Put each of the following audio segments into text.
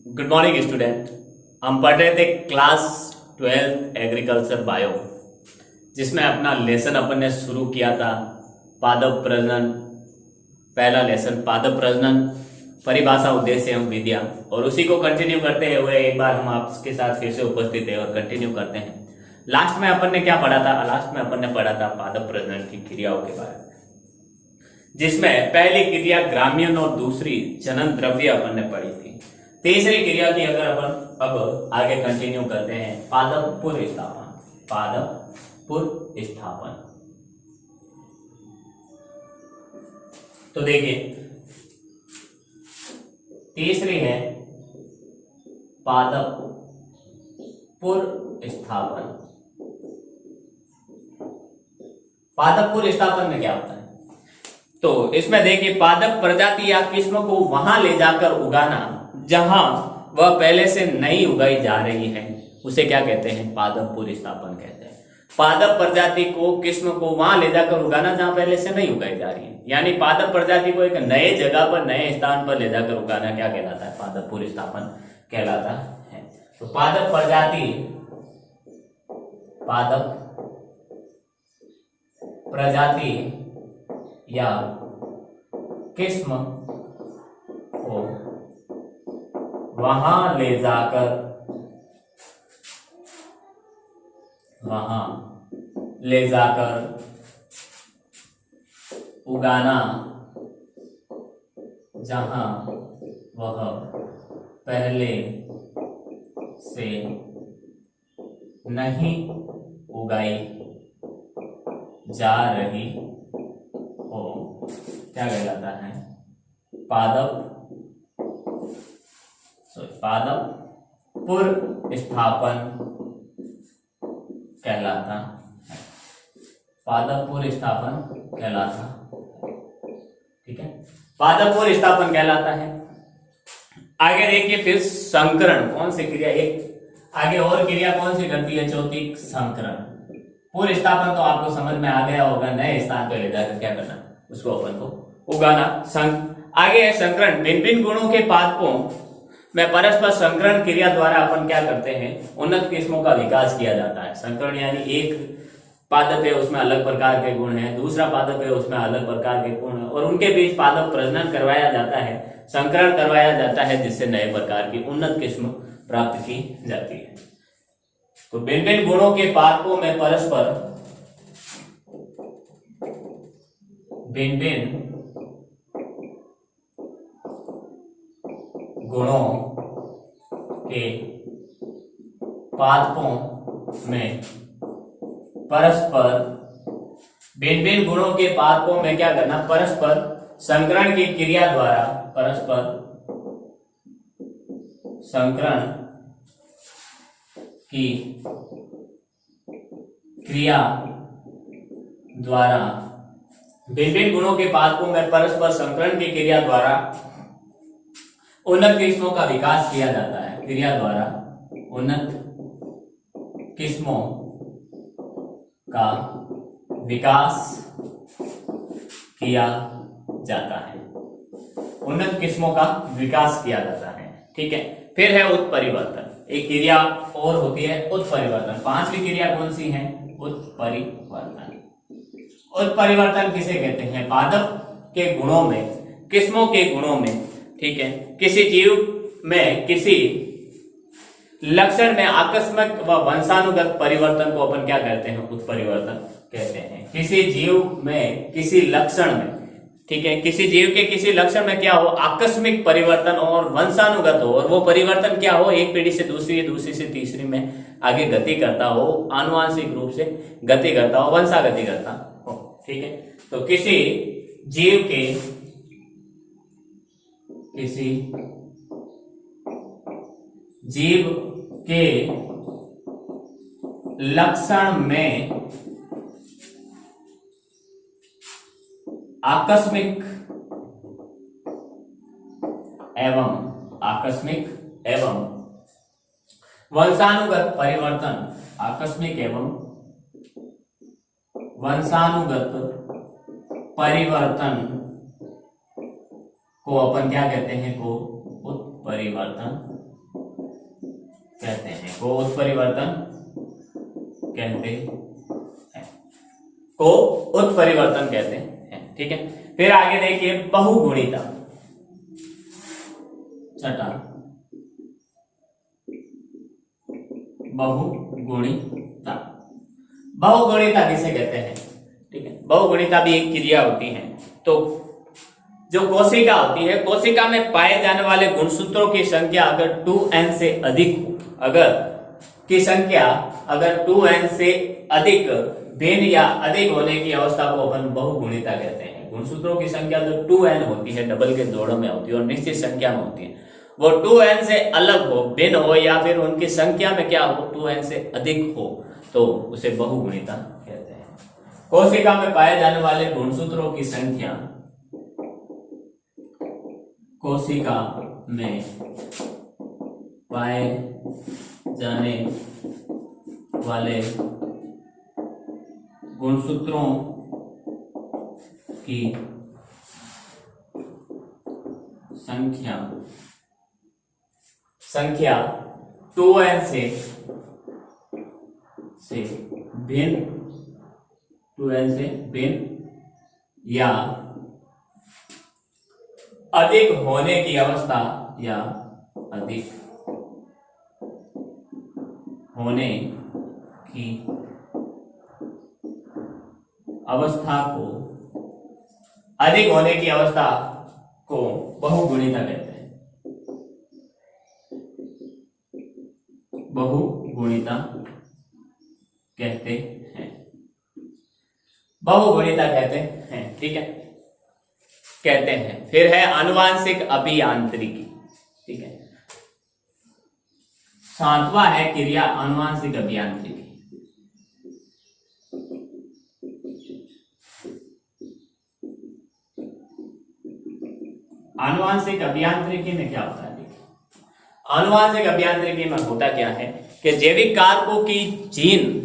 Good morning student. हम पढ़ रहे थे क्लास 12 एग्रीकल्चर बायो, जिसमें अपना लेसन अपन ने शुरू किया था पादप प्रजनन। पहला लेसन पादप प्रजनन, परिभाषा, उद्देश्य एवं विधियां, और उसी को कंटिन्यू करते हुए एक बार हम आपके साथ फिर से उपस्थित है और कंटिन्यू करते हैं। लास्ट में अपन ने क्या पढ़ा था? लास्ट में अपन ने पढ़ा था पादप प्रजनन की क्रियाओं के बारे में, जिसमें पहली क्रिया ग्रामीण और दूसरी जनन द्रव्य अपन ने पढ़ी थी। तीसरी क्रिया की अगर अपन अब आगे कंटिन्यू करते हैं, पादप पुर स्थापन। पादप पुर स्थापन, तो देखिए तीसरी है पादप पुर स्थापन। पादप पुर स्थापन में क्या होता है? तो इसमें देखिए पादप प्रजाति या किस्म को वहां ले जाकर उगाना जहां वह पहले से नहीं उगाई जा रही है, उसे क्या कहते हैं? पादप पुर स्थापन कहते हैं। पादप प्रजाति को, किस्म को वहां ले जाकर उगाना जहां पहले से नहीं उगाई जा रही है, यानी पादप प्रजाति को एक नए जगह पर, नए स्थान पर ले जाकर उगाना क्या कहलाता है? पादप पुर स्थापन कहलाता है। तो पादप प्रजाति, पादप प्रजाति या किस्म को वहां ले जाकर उगाना जहां वह पहले से नहीं उगाई जा रही हो, क्या कहलाता है? पादप पुर स्थापन कहलाता है। पादप पुर स्थापन कहलाता, ठीक है, पादप पुर स्थापन कहलाता है। आगे देखिए फिर संकरण, कौन सी क्रिया? एक आगे और क्रिया कौन सी करती है? चौथी संकरण। पुर स्थापन तो आपको समझ में आ गया होगा, नए स्थान पर ले जाकर क्या करना, उसको अपन को उगाना। आगे है संकरण। भिन्न भिन्न गुणों के पादपों में परस्पर संकरण क्रिया द्वारा अपन क्या करते हैं? उन्नत किस्मों का विकास किया जाता है। संकरण यानी एक पादप है, उसमें अलग प्रकार के गुण हैं, दूसरा पादप है, उसमें अलग प्रकार के गुण हैं, और उनके बीच पादप प्रजनन करवाया जाता है, संकरण करवाया जाता है, जिससे नए प्रकार की उन्नत किस्म प्राप्त की जाती है। तो भिन्न भिन्न गुणों के पादपों में परस्पर भिन्न भिन्न गुणों के पादपों में परस्पर भिन्न भिन्न गुणों के पादपों में क्या करना? परस्पर संकरण की क्रिया द्वारा, परस्पर संकरण की क्रिया द्वारा भिन्न भिन्न गुणों के पादपों में परस्पर संकरण की क्रिया द्वारा उन्नत किस्मों का विकास किया जाता है। क्रिया द्वारा उन्नत किस्मों का विकास किया जाता है। उन्नत किस्मों का विकास किया जाता है, ठीक है। फिर है उत्परिवर्तन। एक क्रिया और होती है उत्परिवर्तन। पांचवी क्रिया कौन सी है? उत्परिवर्तन। उत्परिवर्तन किसे कहते हैं? पादप के गुणों में, किस्मों के गुणों में, ठीक है, किसी जीव में किसी लक्षण में आकस्मिक व वंशानुगत परिवर्तन को अपन क्या कहते हैं? उत्परिवर्तन कहते हैं। किसी जीव में किसी लक्षण में, ठीक है, किसी जीव के किसी लक्षण में क्या हो? आकस्मिक परिवर्तन और वंशानुगत हो, और वो परिवर्तन क्या हो? एक पीढ़ी से दूसरी, दूसरी से तीसरी में आगे गति करता हो, आनुवांशिक रूप से गति करता हो, वंशागति करता हो, ठीक है। तो किसी जीव के लक्षण में आकस्मिक एवं वंशानुगत परिवर्तन, आकस्मिक एवं वंशानुगत परिवर्तन को अपन क्या कहते हैं? को उत्परिवर्तन कहते हैं, को उत्परिवर्तन कहते हैं, को उत्परिवर्तन कहते हैं। ठीक है, फिर आगे देखिए बहुगुणिता। छठा बहुगुणिता। बहुगुणिता किसे कहते हैं? ठीक है, बहुगुणिता भी एक क्रिया होती है। तो जो कोशिका होती है, कोशिका में पाए जाने वाले गुणसूत्रों की संख्या अगर 2n से अधिक हो, अगर की संख्या अगर 2n से अधिक भिन्न या अधिक होने की अवस्था को अपन बहुगुणिता कहते हैं। गुणसूत्रों की संख्या जो 2n होती है, डबल के जोड़ों में होती है और निश्चित संख्या में होती है, वो 2n से अलग हो, भिन्न हो, या फिर उनकी संख्या में क्या हो, 2n से अधिक हो, तो उसे बहुगुणिता कहते हैं। कोशिका में पाए जाने वाले गुणसूत्रों की संख्या, कोशिका में पाए जाने वाले गुणसूत्रों की संख्या 2n से भिन्न, 2n से भिन्न या अधिक होने की अवस्था, या अधिक होने की अवस्था को, अधिक होने की अवस्था को बहुगुणिता कहते हैं। बहुगुणिता कहते हैं, बहुगुणिता कहते हैं। ठीक है, कहते हैं। फिर है आनुवांशिक अभियांत्रिकी। ठीक है, सातवां है क्रिया आनुवांशिक अभियांत्रिकी। आनुवांशिक अभियांत्रिकी में क्या होता है? देखिए, आनुवांशिक अभियांत्रिकी में होता क्या है कि जैविक कारकों की जीन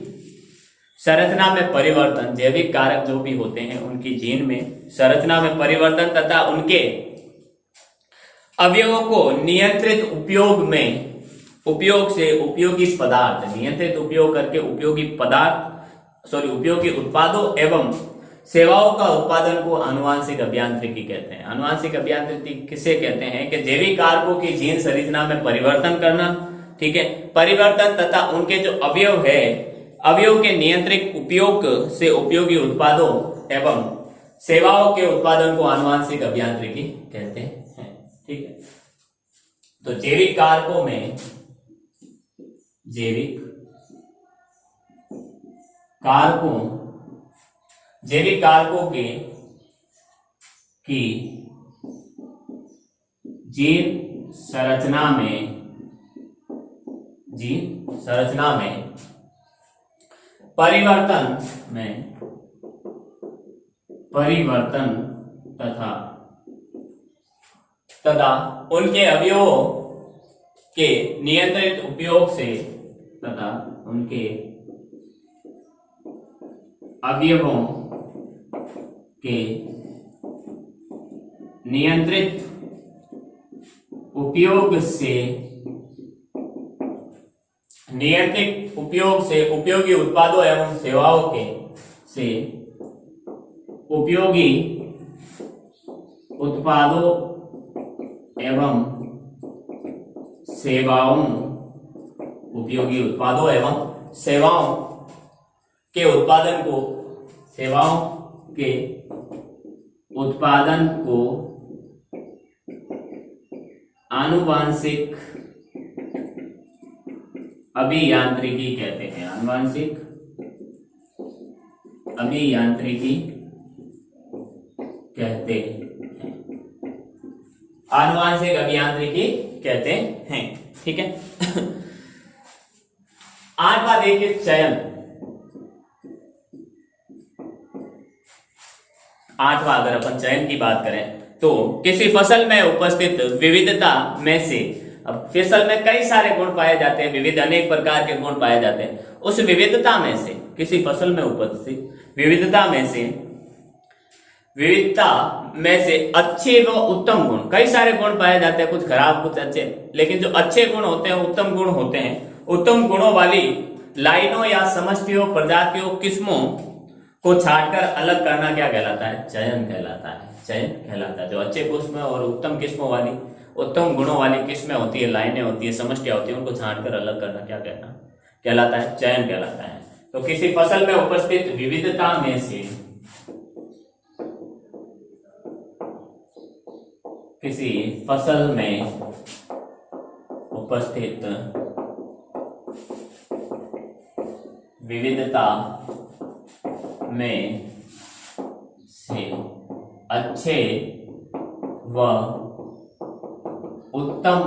संरचना में परिवर्तन, जैविक कारक जो भी होते हैं उनकी जीन में संरचना में परिवर्तन तथा उनके अवयवों को नियंत्रित उपयोग से उपयोगी पदार्थ, नियंत्रित उपयोग करके उपयोगी उत्पादों एवं सेवाओं का उत्पादन को आनुवांशिक अभियांत्रिकी कहते हैं। आनुवांशिक अभियांत्रिकी किसे कहते हैं कि जैविक कारकों की जीन संरचना में परिवर्तन करना, ठीक है, परिवर्तन तथा उनके जो अवयव है, अवयव के नियंत्रित उपयोग से उपयोगी उत्पादों एवं सेवाओं के उत्पादन को आनुवांशिक अभियांत्रिकी कहते हैं। ठीक है, तो जैविक कारकों में, जैविक कारकों के की जीन संरचना में परिवर्तन तथा उनके अवयवों के नियंत्रित उपयोग से तथा उनके अवयवों के नियंत्रित उपयोग से उपयोगी उत्पादों एवं सेवाओं के से उपयोगी उत्पादों एवं सेवाओं, उपयोगी उत्पादों एवं सेवाओं के उत्पादन को, सेवाओं के उत्पादन को आनुवांशिक अभियांत्रिकी कहते हैं। आनुवांशिक अभियांत्रिकी कहते हैं। आनुवांशिक अभियांत्रिकी कहते हैं। ठीक है, आठवां देखिए चयन। आठवां, अगर अपन चयन की बात करें तो किसी फसल में उपस्थित विविधता में से, अब फसल में कई सारे गुण पाए जाते हैं, विविध अनेक प्रकार के गुण पाए जाते हैं, उस विविधता में से, किसी फसल में उपस्थित विविधता में से विविधता में से अच्छे व उत्तम गुण, कई सारे गुण पाए जाते हैं, कुछ खराब कुछ अच्छे, लेकिन जो अच्छे गुण होते हैं, उत्तम गुण होते हैं, उत्तम गुणों वाली लाइनों या समष्टियों, प्रजातियों, किस्मों को छांटकर अलग करना क्या कहलाता है? चयन कहलाता है। चयन कहलाता है। जो अच्छे किस्में और उत्तम किस्मों वाली, उत्तम गुणों वाली किस्में होती है, लाइनें होती है, समष्टियां होती है, उनको छांटकर अलग करना क्या कहलाता है? चयन कहलाता है। तो किसी फसल में उपस्थित विविधता में से, किसी फसल में उपस्थित विविधता में से अच्छे व उत्तम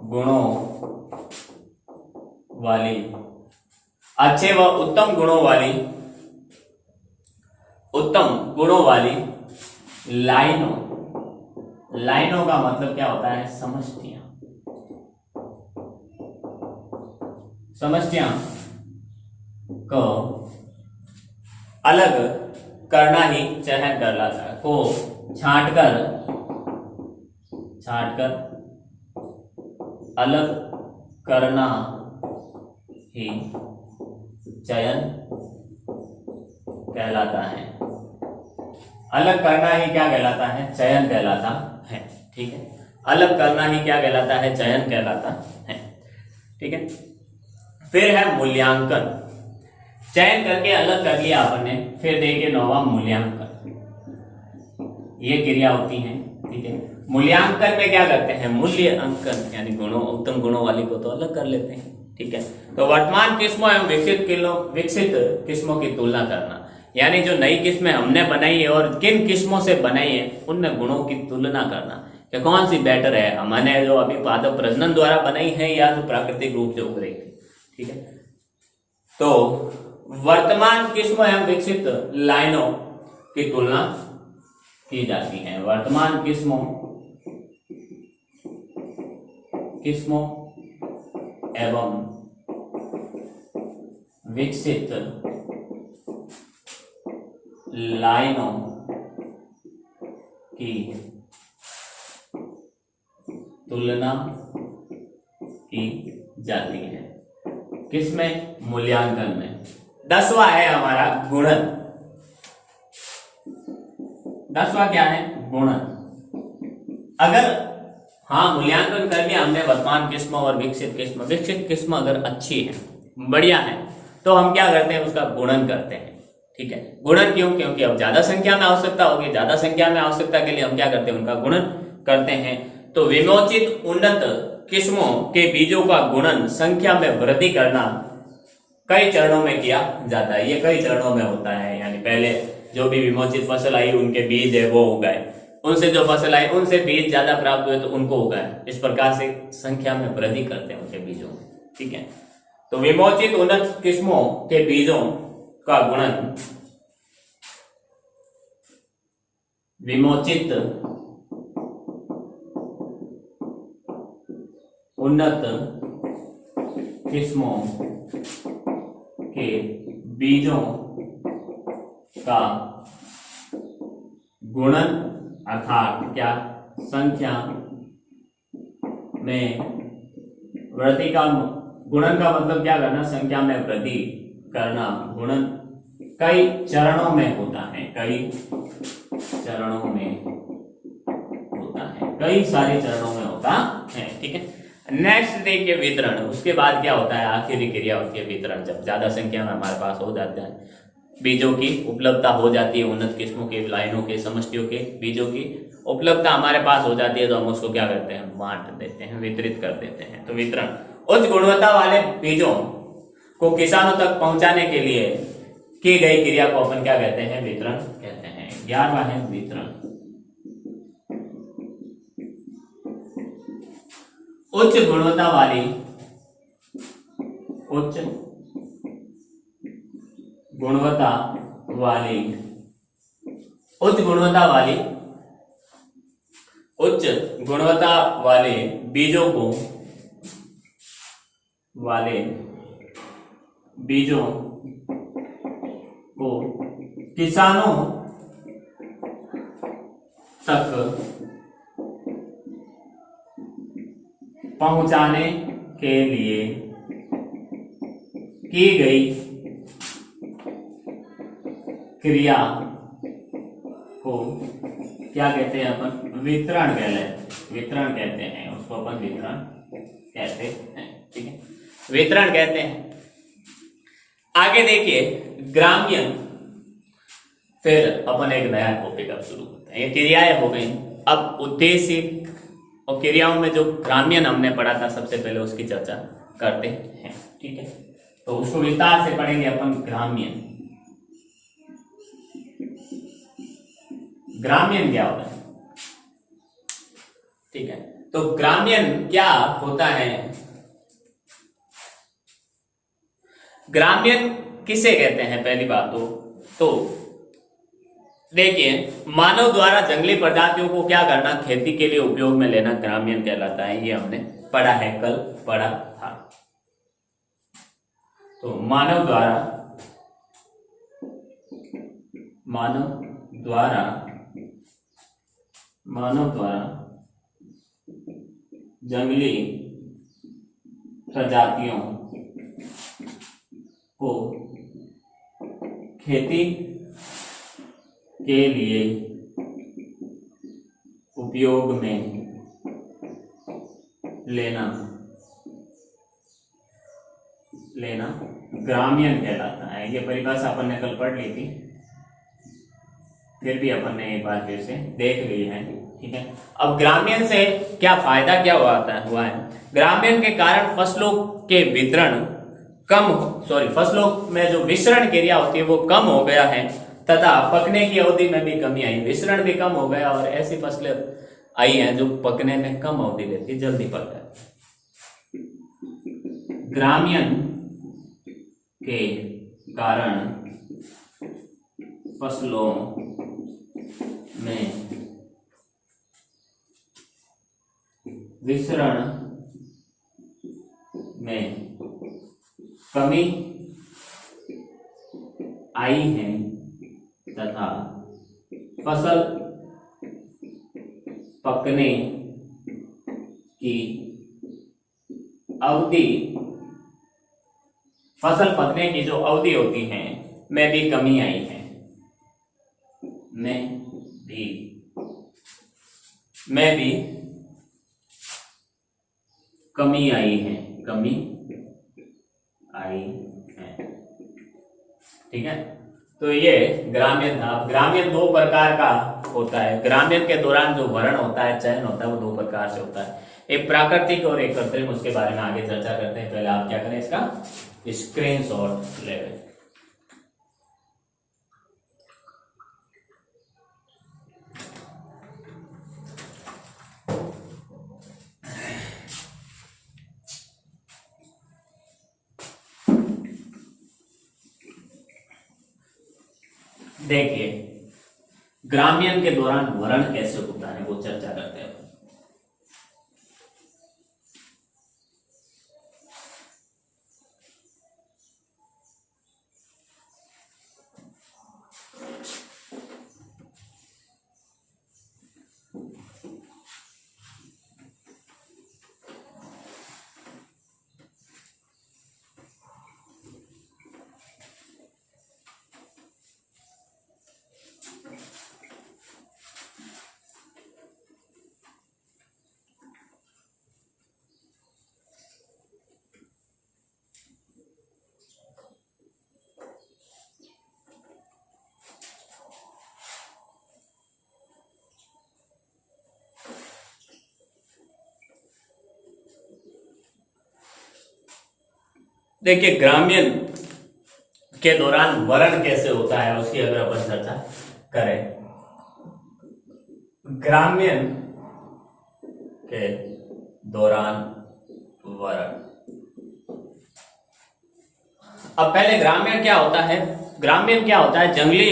गुणों वाली, अच्छे व उत्तम गुणों वाली, उत्तम गुणों वाली लाइनों, लाइनों का मतलब क्या होता है? समष्टियां। समष्टियां को अलग करना ही चयन कहलाता है। को छांटकर अलग करना ही चयन कहलाता है। अलग करना ही क्या कहलाता है? चयन कहलाता है। ठीक है, अलग करना ही क्या कहलाता है? चयन कहलाता है। ठीक है, फिर है मूल्यांकन। चयन करके अलग कर लिया आपने, फिर देखिए 9वां मूल्यांकन। ये क्रिया होती है। ठीक है, मूल्यांकन में क्या करते हैं? मूल्य अंकन, यानी गुणों, उत्तम गुणों वाली को तो अलग कर लेते हैं। ठीक है, तो वर्तमान किस्मों एवं विकसित किस्मों की तुलना करना, यानी जो नई किस्में हमने बनाई है और किन किस्मों से बनाई है, उन गुणों की तुलना करना कि कौन सी बेटर है, हमने जो अभी पादप प्रजनन द्वारा बनाई है या जो प्राकृतिक रूप से उग रही थी। ठीक है, तो वर्तमान किस्मों एवं विकसित लाइनों की तुलना की जाती है। वर्तमान किस्मों एवं विकसित लाइनों की तुलना की जाती है। किसमें? मूल्यांकन में। 10वां है हमारा गुणन। 10वां क्या है? गुणन। अगर मूल्यांकन कर लिया हमने वर्तमान किस्म और विकसित किस्म। विकसित किस्म अगर अच्छी है, बढ़िया है, तो हम क्या करते हैं? उसका गुणन करते हैं। ठीक है, गुणन क्यों? क्योंकि अब ज्यादा संख्या में आवश्यकता होगी, ज्यादा संख्या में आवश्यकता के लिए हम क्या करते हैं? उनका गुणन करते हैं। तो विमोचित उन्नत किस्मों के बीजों का गुणन, संख्या में वृद्धि करना कई चरणों में किया जाता है। ये कई चरणों में होता है, यानी पहले जो भी विमोचित फसल आई उनके बीज है वो उगाए, उनसे जो फसल आई उनसे बीज ज्यादा प्राप्त हुए तो उनको उगाए। इस प्रकार से संख्या में वृद्धि करते हैं उनके बीजों में। ठीक है, तो विमोचित उन्नत किस्मों के बीजों का गुणन, विमोचित उन्नत किस्मों के बीजों का गुणन अर्थात क्या? संख्या में वृद्धि का, गुणन का मतलब क्या करना? संख्या में वृद्धि करना। गुणन कई चरणों में होता है, कई चरणों में होता है, कई सारे चरणों में होता है। ठीक है, नेक्स्ट देखिए वितरण। उसके बाद क्या होता है? आखिरी क्रिया होती है वितरण। जब ज्यादा संख्या में हमारे पास हो जाता है, बीजों की उपलब्धता हो जाती है, उन्नत किस्मों के, लाइनों के, समष्टियों के बीजों की उपलब्धता हमारे पास हो जाती है, तो हम उसको क्या करते हैं? बांट देते हैं, वितरित कर देते हैं। तो वितरण, उच्च गुणवत्ता वाले बीजों को किसानों तक पहुंचाने के लिए की गई क्रिया को अपन क्या कहते हैं? वितरण कहते हैं। 11वां है वितरण। उच्च गुणवत्ता वाली, उच्च गुणवत्ता वाली, उच्च गुणवत्ता वाली, उच्च गुणवत्ता वाले बीजों को, वाले बीजों को किसानों तक पहुंचाने के लिए की गई क्रिया को क्या कहते हैं अपन? वितरण वितरण कहते हैं उसको अपन, वितरण कहते हैं। ठीक है, वितरण कहते हैं। आगे देखिए ग्राम्यन, फिर अपन एक नया टॉपिक अब शुरू करते हैं। ये क्रियाएं हो गई, अब उद्देश्य और क्रियाओं में जो ग्राम्यन हमने पढ़ा था सबसे पहले उसकी चर्चा करते हैं। ठीक है, तो उसको विस्तार से पढ़ेंगे अपन। ग्राम्यन, ग्राम्यन क्या होता है? ठीक है, तो ग्राम्यन क्या होता है? ग्राम्यन किसे कहते हैं? पहली बात तो देखिए, मानव द्वारा जंगली प्रजातियों को क्या करना, खेती के लिए उपयोग में लेना ग्राम्यन कहलाता है। ये हमने पढ़ा है, कल पढ़ा था। तो मानव द्वारा जंगली प्रजातियों को खेती के लिए उपयोग में लेना ग्राम्यन कहलाता है। ये परिभाषा अपन ने कल पढ़ ली थी, फिर भी अपन ने एक बार फिर से देख ली है। ठीक है, अब ग्राम्यन से क्या फायदा क्या हुआ है? ग्राम्यन के कारण फसलों के वितरण फसलों में जो विसरण क्रिया होती है वो कम हो गया है, तथा पकने की अवधि में भी कमी आई। विसरण भी कम हो गया और ऐसी फसलें आई हैं जो पकने में कम अवधि लेती है, जल्दी पक जाती है। ग्राम्यन के कारण फसलों में विसरण में कमी आई है तथा फसल पकने की अवधि, फसल पकने की जो अवधि होती है में भी कमी आई है, में भी कमी आई है। ठीक है, तो ये ग्राम्यन था। ग्राम्यन दो प्रकार का होता है। ग्राम्यन के दौरान जो वर्ण होता है, चयन होता है, वो दो प्रकार से होता है, एक प्राकृतिक और एक कृत्रिम। उसके बारे में आगे चर्चा करते हैं। पहले आप क्या करें, इसका स्क्रीनशॉट ले लें। देखिए, ग्राम्यन के दौरान वर्ण कैसे होता है वो चर्चा करते हैं। देखिए, ग्राम्यन के दौरान वर्ण कैसे होता है उसकी अगर अपन चर्चा करें। ग्राम्यन के दौरान वर्ण, अब पहले ग्राम्यन क्या होता है? ग्राम्यन क्या होता है? जंगली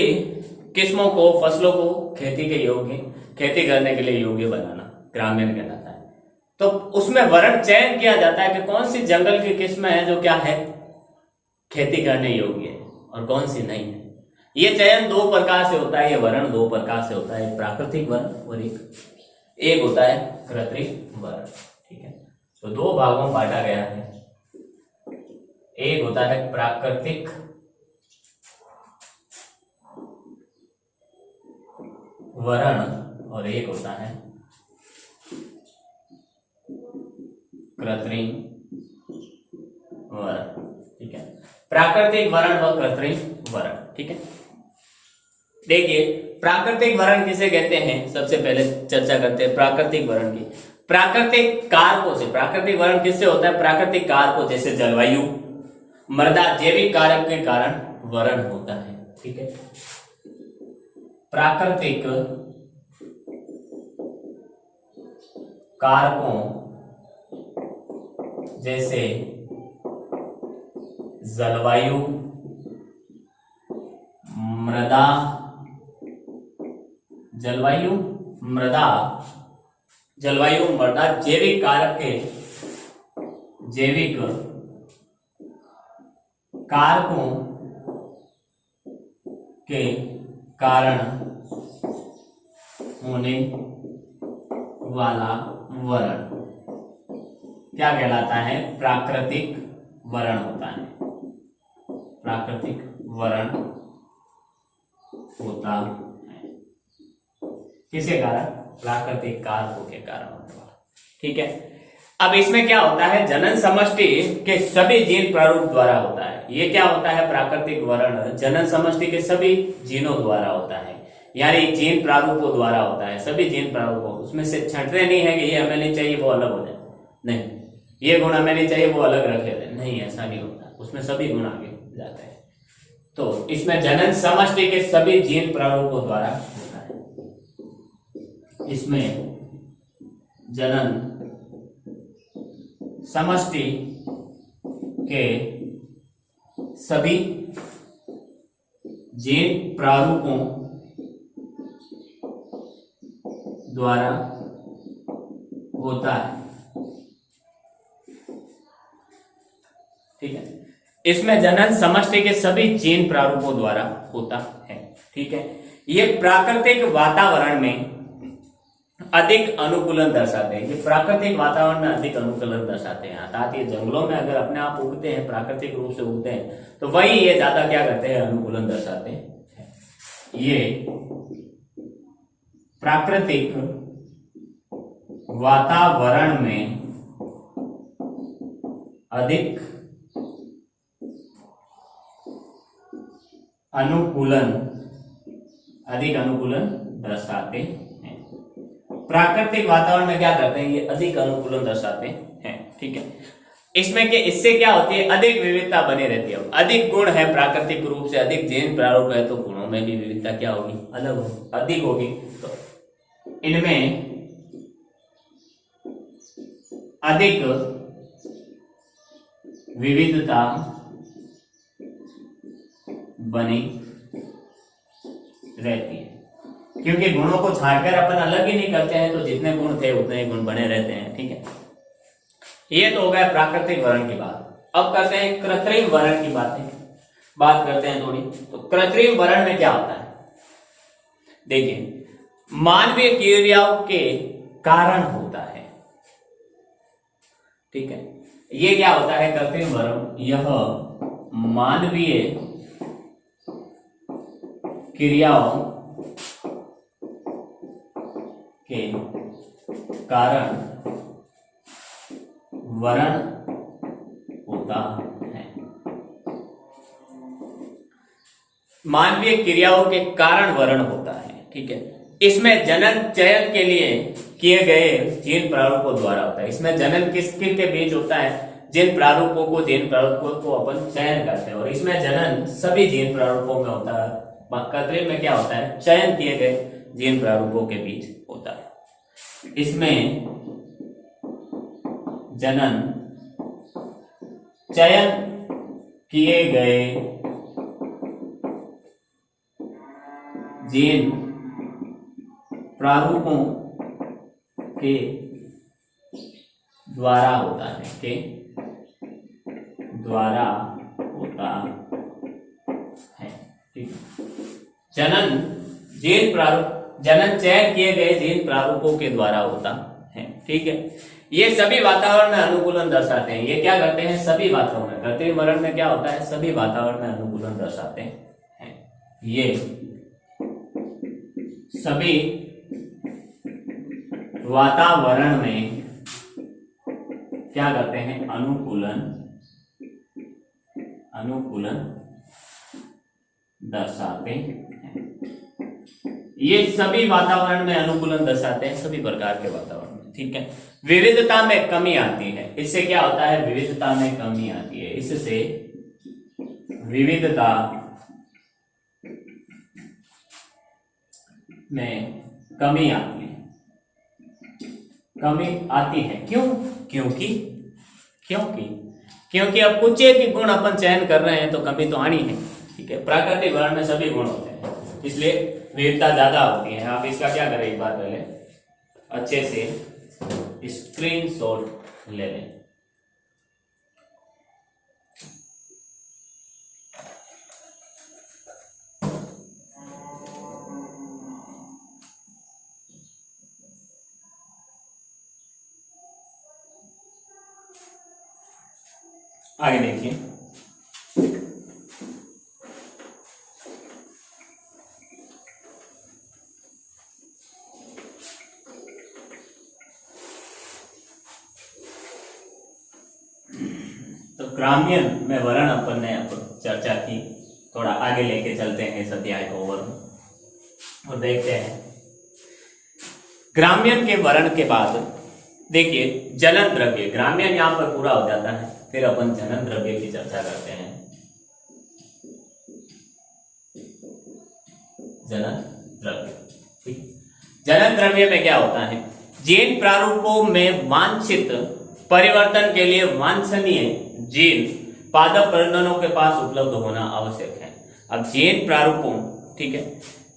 किस्मों को, फसलों को खेती करने के लिए योग्य बनाना ग्राम्यन कहलाता है। तो उसमें वर्ण चयन किया जाता है कि कौन सी जंगल की किस्में हैं जो क्या है खेती करने योग्य है और कौन सी नहीं है। ये चयन दो प्रकार से होता है, ये वर्ण दो प्रकार से होता है, एक प्राकृतिक वर्ण और एक होता है कृत्रिम वर्ण। ठीक है, तो दो भागों में बांटा गया है, एक होता है प्राकृतिक वर्ण और एक होता है कृत्रिम वर्ण। ठीक है, प्राकृतिक वर्ण व कृत्रिम वर्ण। ठीक है, देखिए प्राकृतिक वर्ण किसे कहते हैं, सबसे पहले चर्चा करते हैं प्राकृतिक वर्ण की। प्राकृतिक कारकों से, प्राकृतिक वर्ण किससे होता है, प्राकृतिक कारकों जैसे जलवायु, मृदा, जैविक कारक के कारण वर्ण होता है। ठीक है, प्राकृतिक कारकों जैसे जलवायु, मृदा, जलवायु मृदा, जैविक कारक के, जैविक कारकों के कारण होने वाला वर्ण क्या कहलाता है, प्राकृतिक वर्ण होता है, प्राकृतिक वर्ण होता है। किसके कारण, प्राकृतिक कारकों के कारण होने वाला। ठीक है, अब इसमें क्या होता है, जनन समष्टि के सभी जीन प्रारूप द्वारा होता है। ये क्या होता है, प्राकृतिक वर्ण जनन समष्टि के सभी जीनों द्वारा होता है, यानी जीन प्रारूपों द्वारा होता है, सभी जीन प्रारूपों। उसमें से छंटते नहीं है कि ये हमें नहीं चाहिए वो अलग हो जाए, नहीं, ये गुण हमें नहीं चाहिए वो अलग रख लेते, नहीं, ऐसा नहीं होता, उसमें सभी गुण आगे जाते हैं। तो इसमें जनन समष्टि के सभी जीन प्रारूपों द्वारा होता है। इसमें जनन समष्टि के सभी जीन प्रारूपों द्वारा होता है। ठीक है, इसमें जनन समष्टि के सभी जीन प्रारूपों द्वारा होता है। ठीक है, ये प्राकृतिक वातावरण में अधिक अनुकूलन दर्शाते हैं, ये प्राकृतिक वातावरण में अधिक अनुकूलन दर्शाते हैं। अर्थात ये जंगलों में अगर अपने आप उगते हैं, प्राकृतिक रूप से उगते हैं, तो वही ये ज्यादा क्या करते हैं, अनुकूलन दर्शाते हैं। ये प्राकृतिक वातावरण में अधिक अनुकूलन दर्शाते हैं। प्राकृतिक वातावरण में क्या करते हैं, ये अधिक अनुकूलन दर्शाते हैं। ठीक है, इसमें के इससे क्या होती है, अधिक विविधता बनी रहती है। अधिक गुण है प्राकृतिक रूप से, अधिक जीन प्रारूप है, तो गुणों में भी विविधता क्या होगी, अलग होगी, अधिक होगी। तो इनमें अधिक विविधता बनी रहती है, क्योंकि गुणों को छांटकर अपन अलग ही नहीं करते हैं, तो जितने गुण थे उतने ही गुण बने रहते हैं। ठीक है, ये तो हो गया प्राकृतिक वर्ण की बात। अब करते हैं कृत्रिम वर्ण की बात करते हैं थोड़ी। तो कृत्रिम वर्ण में क्या होता है, देखिए मानवीय क्रियाओं के कारण होता है। ठीक है, ये क्या होता है कृत्रिम वर्ण, यह मानवीय क्रियाओं के कारण वर्ण होता है। मानवीय क्रियाओं के कारण वर्ण होता है। ठीक है, इसमें जनन चयन के लिए किए गए जीन प्रारूपों द्वारा होता है। इसमें जनन किसके के बीच होता है, जीन प्रारूपों को अपन चयन करते हैं, और इसमें जनन सभी जीन प्रारूपों में होता है। कृत्रिम में क्या होता है, चयन किए गए जीन प्रारूपों के बीच होता है। इसमें जनन चयन किए गए जीन प्रारूपों के द्वारा होता है, के द्वारा होता है। ठीक है, जनन जीन प्रारूप, जनन चयन किए गए जीन प्रारूपों के द्वारा होता है। ठीक है, ये सभी वातावरण में अनुकूलन दर्शाते हैं। ये क्या करते हैं? सभी वातावरण में, कृत्रिम वरण में क्या होता है? सभी वातावरण में अनुकूलन दर्शाते हैं। ये सभी वातावरण में क्या करते हैं? अनुकूलन दर्शाते हैं। ये सभी वातावरण में अनुकूलन दर्शाते हैं, सभी प्रकार के वातावरण में। ठीक है, विविधता में कमी आती है। इससे क्या होता है? विविधता में कमी आती है। इससे विविधता में कमी आती है। कमी आती है क्यों? क्योंकि अब कुछ एक गुण अपन चयन कर रहे हैं तो कमी तो आनी है। ठीक है, प्राकृतिक वर्ण में सभी गुण होते हैं, इसलिए विविधता ज्यादा होती है। आप इसका क्या करें, एक बार पहले अच्छे से स्क्रीनशॉट ले लें। आगे देखिए, तो ग्राम्यन में वर्ण अपन ने चर्चा की। थोड़ा आगे लेके चलते हैं इस अध्याय को और देखते हैं ग्राम्यन के वर्ण के बाद। देखिए, जनन द्रव्य, ग्राम्यन यहां पर पूरा हो जाता है, फिर अपन जनन द्रव्य की चर्चा करते हैं। जनन द्रव्य, ठीक, जनन द्रव्य में क्या होता है? जीन प्रारूपों में वांछित परिवर्तन के लिए वांछनीय जीन पादप प्रजननों के पास उपलब्ध होना आवश्यक है। अब जीन प्रारूपों, ठीक है,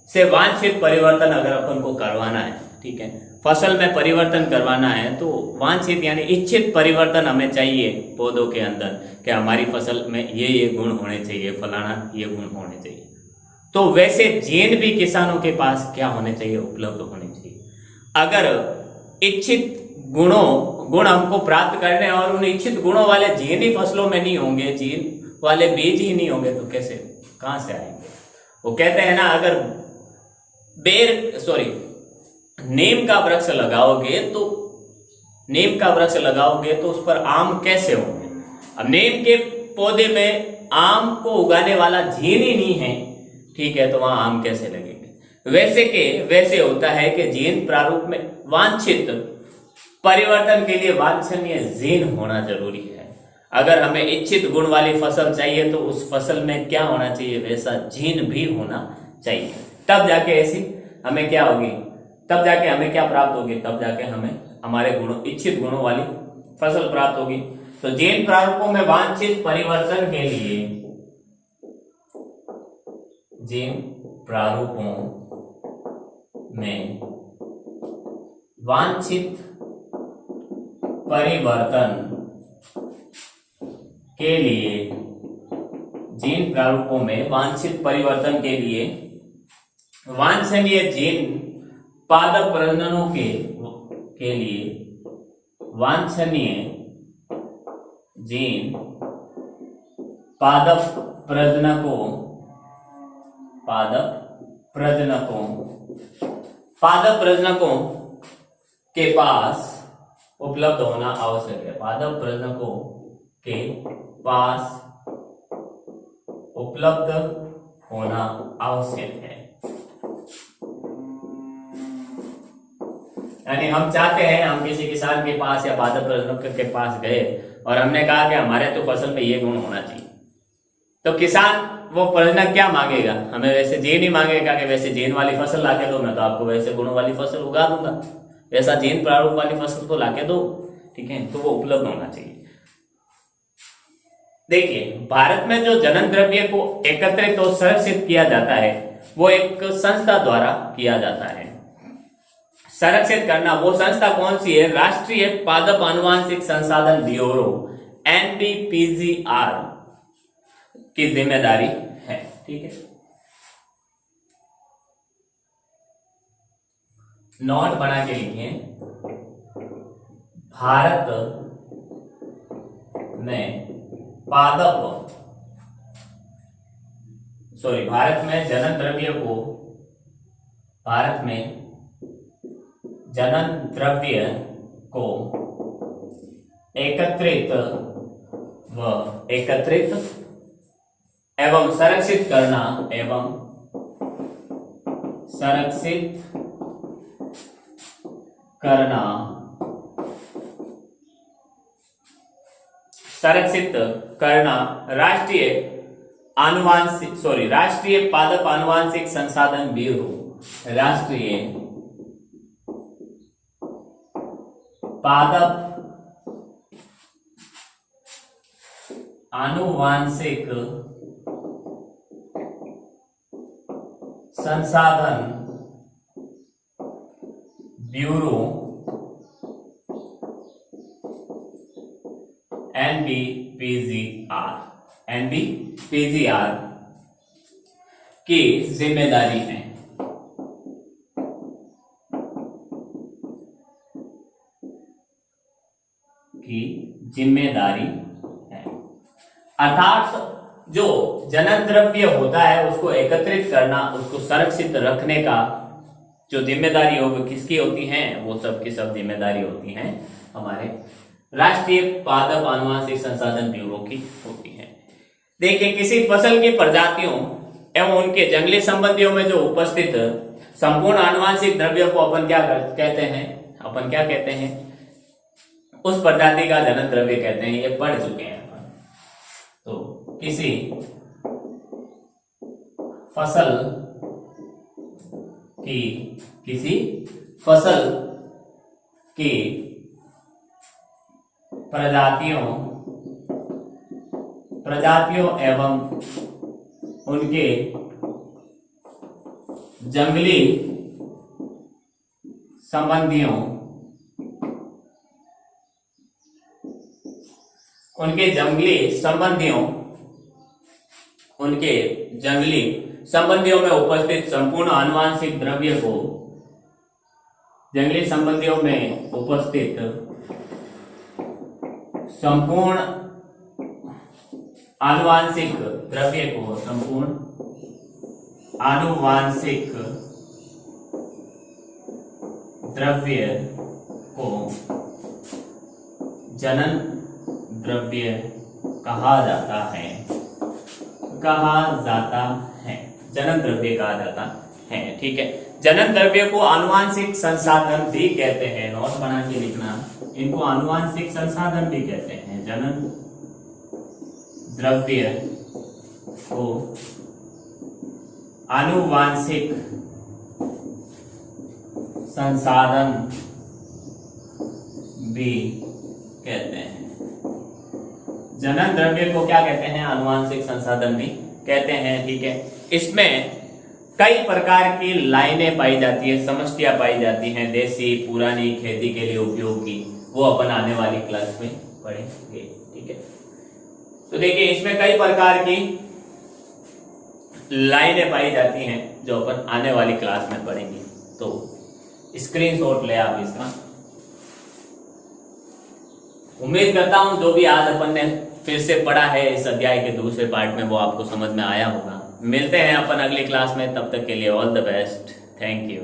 से वांछित परिवर्तन अगर अपन को करवाना है, ठीक है, फसल में परिवर्तन करवाना है, तो वांछित यानी इच्छित परिवर्तन हमें चाहिए पौधों के अंदर कि हमारी फसल में ये गुण होने चाहिए, फलाना ये गुण होने चाहिए। तो वैसे जीन भी किसानों के पास क्या होने चाहिए? उपलब्ध होने चाहिए। अगर इच्छित गुण हमको प्राप्त करने और उन इच्छित गुणों वाले जीन ही फसलों में नहीं होंगे, जीन वाले बीज ही नहीं होंगे, तो कैसे, कहां से आएंगे? वो कहते हैं ना, अगर नीम का वृक्ष लगाओगे तो उस पर आम कैसे होंगे? अब नीम के पौधे में आम को उगाने वाला जीन ही नहीं है, ठीक है, तो वहां आम कैसे लगेंगे? वैसे होता है कि जीन प्रारूप में वांछित परिवर्तन के लिए वांछनीय जीन होना जरूरी है। अगर हमें इच्छित गुण वाली फसल चाहिए तो उस फसल में क्या होना चाहिए? वैसा जीन भी होना चाहिए। तब जाके ऐसी हमें क्या होगी? तब जाके हमें क्या प्राप्त होगी? तब जाके हमें हमारे इच्छित गुणों वाली फसल प्राप्त होगी। तो जीन प्रारूपों में वांछित परिवर्तन के लिए, जीन प्रारूपों में वांछित परिवर्तन के लिए, जीन प्रारूपों में वांछित परिवर्तन के लिए वांछनीय जीन पादप प्रजननों के लिए वांछनीय जीन पादप प्रजनकों के पास उपलब्ध होना आवश्यक है। पादप प्रजनकों के पास उपलब्ध होना आवश्यक है। यानी हम चाहते हैं, हम किसी किसान के पास या पादप प्रजनक के पास गए और हमने कहा कि हमारे तो फसल में ये गुण होना चाहिए, तो किसान वो प्रजनक क्या मांगेगा? हमें वैसे जीन ही मांगेगा कि वैसे जीन वाली फसल लाके दो, मैं तो आपको वैसे गुणों वाली फसल उगा दूंगा, वैसा जीन प्रारूप वाली फसल तो लाके दो, ठीक है, तो वो उपलब्ध होना चाहिए। देखिए, भारत में जो जनन द्रव्य को एकत्रित और संरक्षित किया जाता है वो एक संस्था द्वारा किया जाता है। संरक्षित करना, वो संस्था कौन सी है? राष्ट्रीय पादप आनुवांशिक संसाधन ब्यूरो, NBPGR की जिम्मेदारी है, ठीक है। नोट बना के लिखिए, भारत में भारत में जनन द्रव्य को, भारत में जनन द्रव्य को एकत्रित एवं संरक्षित करना, राष्ट्रीय पादप आनुवांशिक संसाधन ब्यूरो, राष्ट्रीय पादप आनुवांशिक संसाधन ब्यूरो NBPGR की जिम्मेदारी है। अर्थात जो जनन द्रव्य होता है उसको एकत्रित करना, उसको संरक्षित रखने का जो जिम्मेदारी हो वो किसकी होती है? वो सब की सब जिम्मेदारी होती है हमारे राष्ट्रीय पादप आनुवांशिक संसाधन ब्यूरो की होती है। देखिए, किसी फसल की प्रजातियों एवं उनके जंगली संबंधियों में जो उपस्थित संपूर्ण आनुवांशिक द्रव्य को अपन क्या कहते हैं? उस प्रजाति का जनन द्रव्य कहते हैं। ये पढ़ चुके हैं अपन। तो किसी फसल की प्रजातियों एवं उनके जंगली संबंधियों में उपस्थित संपूर्ण आनुवांशिक द्रव्य को, जंगली संबंधियों में उपस्थित संपूर्ण आनुवांशिक द्रव्य को जनन द्रव्य कहा जाता है। जनन द्रव्य कहा जाता है। ठीक है, जनन द्रव्य को आनुवांशिक संसाधन भी कहते हैं। नोट बना के लिखना, इनको आनुवांशिक संसाधन भी कहते हैं। जनन द्रव्य को आनुवांशिक संसाधन भी कहते हैं। जनन द्रव्य को क्या कहते हैं? आनुवांशिक संसाधन भी कहते हैं। ठीक है, इसमें कई प्रकार की लाइनें पाई जाती है, समष्टियां पाई जाती हैं, देसी पुरानी खेती के लिए उपयोगी, वो अपन आने वाली क्लास में पढ़ेंगे। ठीक है, तो देखिए इसमें कई प्रकार की लाइनें पाई जाती हैं जो अपन आने वाली क्लास में पढ़ेंगे। तो स्क्रीनशॉट ले आप इसका। उम्मीद करता हूं जो भी आज अपन ने फिर से पढ़ा है इस अध्याय के दूसरे पार्ट में वो आपको समझ में आया होगा। मिलते हैं अपन अगली क्लास में, तब तक के लिए all the best, thank you.